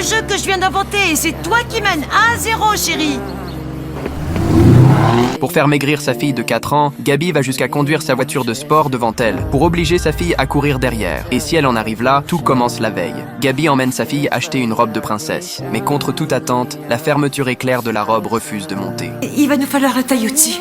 jeu que je viens d'inventer et c'est toi qui mènes 1-0, chérie. Pour faire maigrir sa fille de 4 ans, Gabi va jusqu'à conduire sa voiture de sport devant elle, pour obliger sa fille à courir derrière. Et si elle en arrive là, tout commence la veille. Gabi emmène sa fille acheter une robe de princesse. Mais contre toute attente, la fermeture éclair de la robe refuse de monter. Il va nous falloir la taille au-dessus.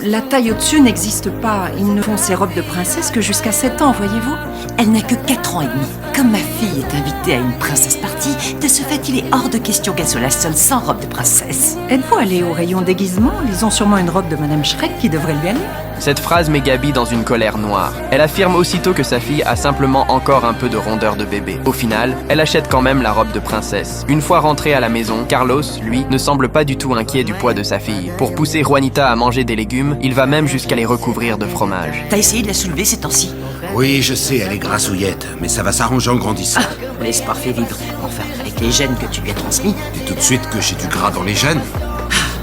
La taille au-dessus n'existe pas. Ils ne font ces robes de princesse que jusqu'à 7 ans, voyez-vous. Elle n'a que 4 ans et demi. Comme ma fille est invitée à une princesse party, de ce fait, il est hors de question qu'elle soit la seule sans robe de princesse. Êtes-vous allé au rayon déguisement? Ils ont sûrement une robe de Madame Shrek qui devrait lui aller. Cette phrase met Gabi dans une colère noire. Elle affirme aussitôt que sa fille a simplement encore un peu de rondeur de bébé. Au final, elle achète quand même la robe de princesse. Une fois rentrée à la maison, Carlos, lui, ne semble pas du tout inquiet du poids de sa fille. Pour pousser Juanita à manger des légumes, il va même jusqu'à les recouvrir de fromage. T'as essayé de la soulever ces temps-ci? Oui, je sais, elle est grassouillette, mais ça va s'arranger en grandissant. L'espoir fait vivre. Enfin, avec les gènes que tu lui as transmis. Dis tout de suite que j'ai du gras dans les gènes.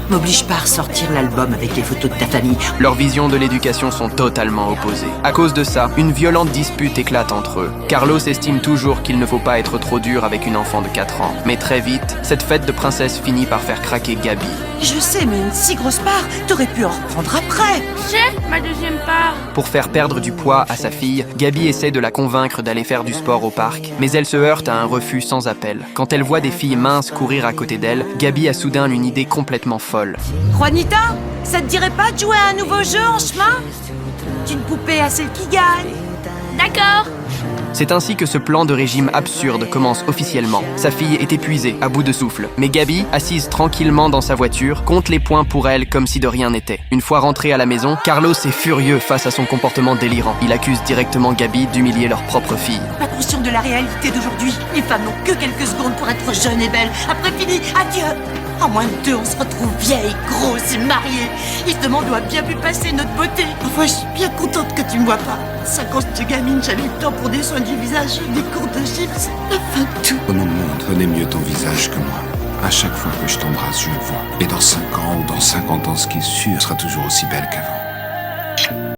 M'oblige pas à ressortir l'album avec les photos de ta famille. Leurs visions de l'éducation sont totalement opposées. À cause de ça, une violente dispute éclate entre eux. Carlos estime toujours qu'il ne faut pas être trop dur avec une enfant de 4 ans. Mais très vite, cette fête de princesse finit par faire craquer Gabi. Je sais, mais une si grosse part, t'aurais pu en reprendre après. J'ai ma deuxième part. Pour faire perdre du poids à sa fille, Gabi essaie de la convaincre d'aller faire du sport au parc, mais elle se heurte à un refus sans appel. Quand elle voit des filles minces courir à côté d'elle, Gabi a soudain une idée complètement folle. Juanita, ça te dirait pas de jouer à un nouveau jeu en chemin? D'une poupée à celle qui gagne. D'accord. C'est ainsi que ce plan de régime absurde commence officiellement. Sa fille est épuisée, à bout de souffle. Mais Gabi, assise tranquillement dans sa voiture, compte les points pour elle comme si de rien n'était. Une fois rentrée à la maison, Carlos est furieux face à son comportement délirant. Il accuse directement Gabi d'humilier leur propre fille. Pas conscient de la réalité d'aujourd'hui. Les femmes n'ont que quelques secondes pour être jeunes et belles. Après fini, adieu. En moins de 2, on se retrouve vieilles, grosses et mariées. Ils se demandent où a bien pu passer notre beauté. Parfois, je suis bien contente que tu me vois pas. 5 ans, j'étais gamine, j'avais le temps pour des soins du visage, des cours de gym, c'est la fin de tout. Au nom du monde, connais mieux ton visage que moi. À chaque fois que je t'embrasse, je le vois. Et dans 5 ans ou dans 50 ans, ce qui est sûr, sera toujours aussi belle qu'avant.